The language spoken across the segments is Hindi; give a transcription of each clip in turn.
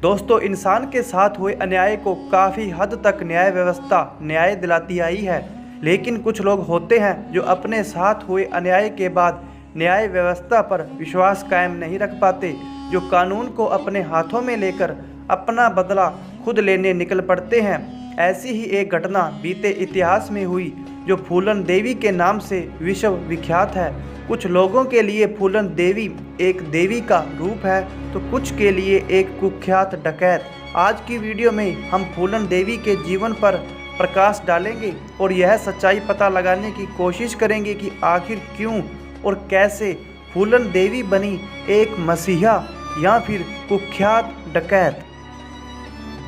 दोस्तों, इंसान के साथ हुए अन्याय को काफ़ी हद तक न्याय व्यवस्था न्याय दिलाती आई है, लेकिन कुछ लोग होते हैं जो अपने साथ हुए अन्याय के बाद न्याय व्यवस्था पर विश्वास कायम नहीं रख पाते, जो कानून को अपने हाथों में लेकर अपना बदला खुद लेने निकल पड़ते हैं। ऐसी ही एक घटना बीते इतिहास में हुई जो फूलन देवी के नाम से विश्व विख्यात है। कुछ लोगों के लिए फूलन देवी एक देवी का रूप है तो कुछ के लिए एक कुख्यात डकैत। आज की वीडियो में हम फूलन देवी के जीवन पर प्रकाश डालेंगे और यह सच्चाई पता लगाने की कोशिश करेंगे कि आखिर क्यों और कैसे फूलन देवी बनी एक मसीहा या फिर कुख्यात डकैत।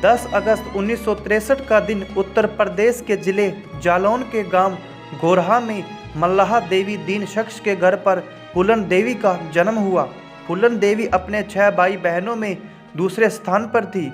10 अगस्त 1963 का दिन उत्तर प्रदेश के ज़िले जालौन के गांव गोरहा में मल्लाह देवी दीन शख्स के घर पर फूलन देवी का जन्म हुआ। फूलन देवी अपने 6 भाई बहनों में दूसरे स्थान पर थी।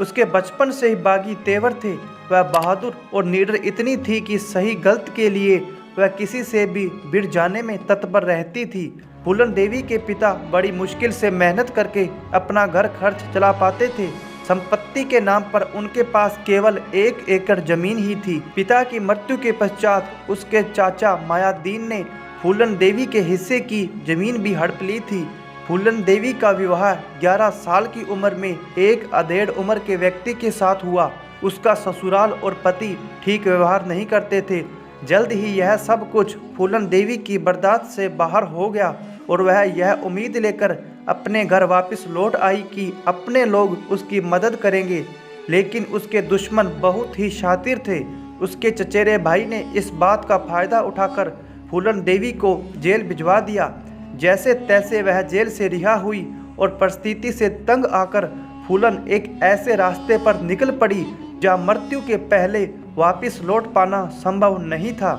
उसके बचपन से ही बागी तेवर थे। वह बहादुर और निडर इतनी थी कि सही गलत के लिए वह किसी से भी भिड़ जाने में तत्पर रहती थी। फूलन देवी के पिता बड़ी मुश्किल से मेहनत करके अपना घर खर्च चला पाते थे। संपत्ति के नाम पर उनके पास केवल 1 एकड़ जमीन ही थी। पिता की मृत्यु के पश्चात उसके चाचा मायादीन ने फूलन देवी के हिस्से की जमीन भी हड़प ली थी। फूलन देवी का विवाह 11 साल की उम्र में एक अधेड़ उम्र के व्यक्ति के साथ हुआ। उसका ससुराल और पति ठीक व्यवहार नहीं करते थे। जल्द ही यह सब कुछ फूलन देवी की बर्दाश्त से बाहर हो गया और वह यह उम्मीद लेकर अपने घर वापस लौट आई कि अपने लोग उसकी मदद करेंगे, लेकिन उसके दुश्मन बहुत ही शातिर थे। उसके चचेरे भाई ने इस बात का फायदा उठाकर फूलन देवी को जेल भिजवा दिया। जैसे तैसे वह जेल से रिहा हुई और परिस्थिति से तंग आकर फूलन एक ऐसे रास्ते पर निकल पड़ी जहाँ मृत्यु के पहले वापस लौट पाना संभव नहीं था।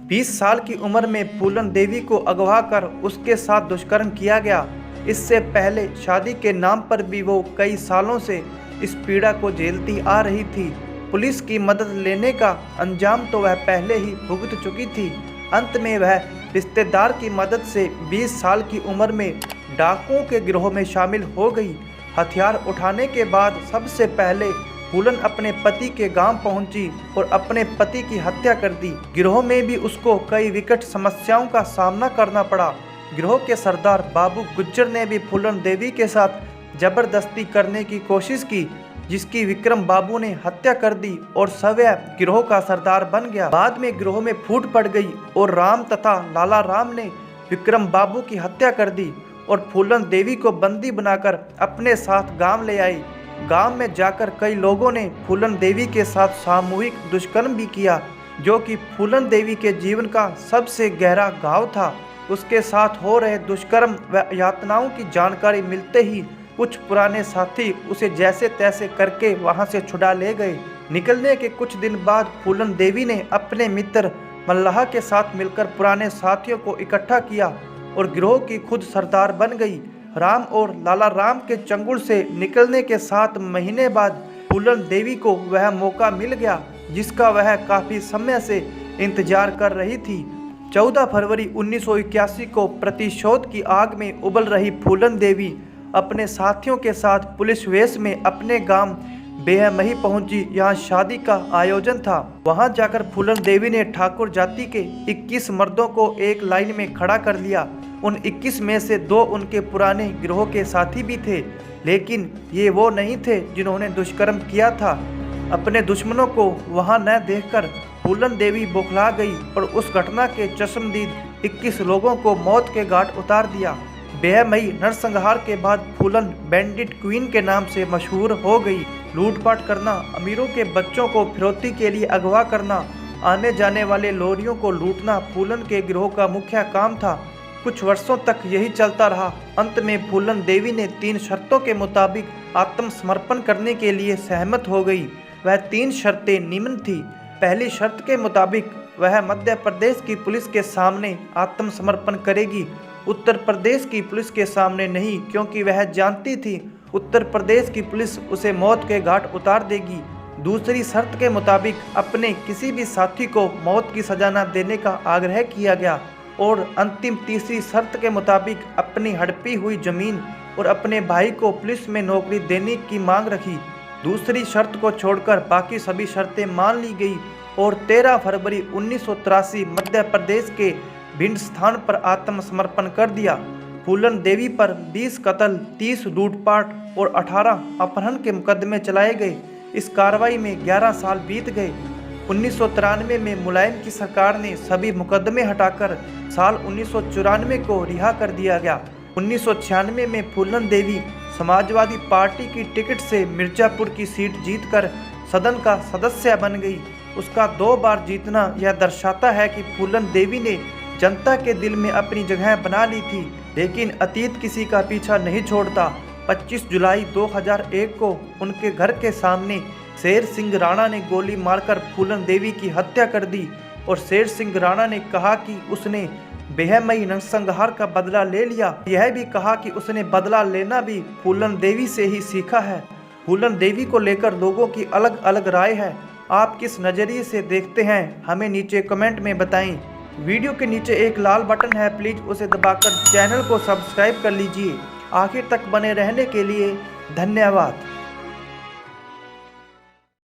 20 साल की उम्र में फूलन देवी को अगवा कर उसके साथ दुष्कर्म किया गया। इससे पहले शादी के नाम पर भी वो कई सालों से इस पीड़ा को झेलती आ रही थी। पुलिस की मदद लेने का अंजाम तो वह पहले ही भुगत चुकी थी। अंत में वह रिश्तेदार की मदद से 20 साल की उम्र में डाकुओं के गिरोह में शामिल हो गई। हथियार उठाने के बाद सबसे पहले फूलन अपने पति के गांव पहुंची और अपने पति की हत्या कर दी। गिरोह में भी उसको कई विकट समस्याओं का सामना करना पड़ा। गिरोह के सरदार बाबू गुज्जर ने भी फूलन देवी के साथ जबरदस्ती करने की कोशिश की, जिसकी विक्रम बाबू ने हत्या कर दी और स्वयं गिरोह का सरदार बन गया। बाद में गिरोह में फूट पड़ गई और राम तथा लाला राम ने विक्रम बाबू की हत्या कर दी और फूलन देवी को बंदी बनाकर अपने साथ गांव ले आई। गांव में जाकर कई लोगों ने फूलन देवी के साथ सामूहिक दुष्कर्म भी किया, जो कि फूलन देवी के जीवन का सबसे गहरा घाव था। उसके साथ हो रहे दुष्कर्म व यातनाओं की जानकारी मिलते ही कुछ पुराने साथी उसे जैसे तैसे करके वहां से छुड़ा ले गए। निकलने के कुछ दिन बाद फूलन देवी ने अपने मित्र मल्लाह के साथ मिलकर पुराने साथियों को इकट्ठा किया और गिरोह की खुद सरदार बन गई। राम और लाला राम के चंगुल से निकलने के 7 महीने बाद फूलन देवी को वह मौका मिल गया जिसका वह काफ़ी समय से इंतजार कर रही थी। 14 फरवरी 1981 को प्रतिशोध की आग में उबल रही फूलन देवी अपने साथियों के साथ पुलिस वेश में अपने गांव बेहमही पहुंची। यहाँ शादी का आयोजन था। वहां जाकर फूलन देवी ने ठाकुर जाति के 21 मर्दों को एक लाइन में खड़ा कर लिया। उन 21 में से 2 उनके पुराने गिरोह के साथी भी थे, लेकिन ये वो नहीं थे जिन्होंने दुष्कर्म किया था। अपने दुश्मनों को वहां न देखकर फूलन देवी बौखला गई और उस घटना के चश्मदीद 21 लोगों को मौत के घाट उतार दिया। बेहमई नरसंहार के बाद फूलन बैंडिट क्वीन के नाम से मशहूर हो गई। लूटपाट करना, अमीरों के बच्चों को फिरौती के लिए अगवा करना, आने जाने वाले लोरियों को लूटना फूलन के गिरोह का मुख्य काम था। कुछ वर्षों तक यही चलता रहा। अंत में फूलन देवी ने 3 शर्तों के मुताबिक आत्मसमर्पण करने के लिए सहमत हो गई। वह 3 शर्तें निम्न थी। पहली शर्त के मुताबिक वह मध्य प्रदेश की पुलिस के सामने आत्मसमर्पण करेगी, उत्तर प्रदेश की पुलिस के सामने नहीं, क्योंकि वह जानती थी उत्तर प्रदेश की पुलिस उसे मौत के घाट उतार देगी। दूसरी शर्त के मुताबिक अपने किसी भी साथी को मौत की सजा न देने का आग्रह किया गया और अंतिम तीसरी शर्त के मुताबिक अपनी हड़पी हुई जमीन और अपने भाई को पुलिस में नौकरी देने की मांग रखी। दूसरी शर्त को छोड़कर बाकी सभी शर्तें मान ली गई और 13 फरवरी 1983 मध्य प्रदेश के भिंड स्थान पर आत्मसमर्पण कर दिया। फूलन देवी पर 20 कत्ल, 30 लूटपाट और 18 अपहरण के मुकदमे चलाए गए। इस कार्रवाई में 11 साल बीत गए। 1993 में मुलायम की सरकार ने सभी मुकदमे हटाकर साल 1994 को रिहा कर दिया गया। 1996 में फूलन देवी समाजवादी पार्टी की टिकट से मिर्जापुर की सीट जीतकर सदन का सदस्य बन गई। उसका 2 बार जीतना यह दर्शाता है कि फूलन देवी ने जनता के दिल में अपनी जगह बना ली थी, लेकिन अतीत किसी का पीछा नहीं छोड़ता। 25 जुलाई 2001 को उनके घर के सामने शेर सिंह राणा ने गोली मारकर फूलन देवी की हत्या कर दी और शेर सिंह राणा ने कहा कि उसने बेहमई नरसंहार का बदला ले लिया। यह भी कहा कि उसने बदला लेना भी फूलन देवी से ही सीखा है। फूलन देवी को लेकर लोगों की अलग अलग राय है। आप किस नज़रिए से देखते हैं, हमें नीचे कमेंट में बताएं। वीडियो के नीचे एक लाल बटन है, प्लीज़ उसे दबाकर चैनल को सब्सक्राइब कर लीजिए। आखिर तक बने रहने के लिए धन्यवाद।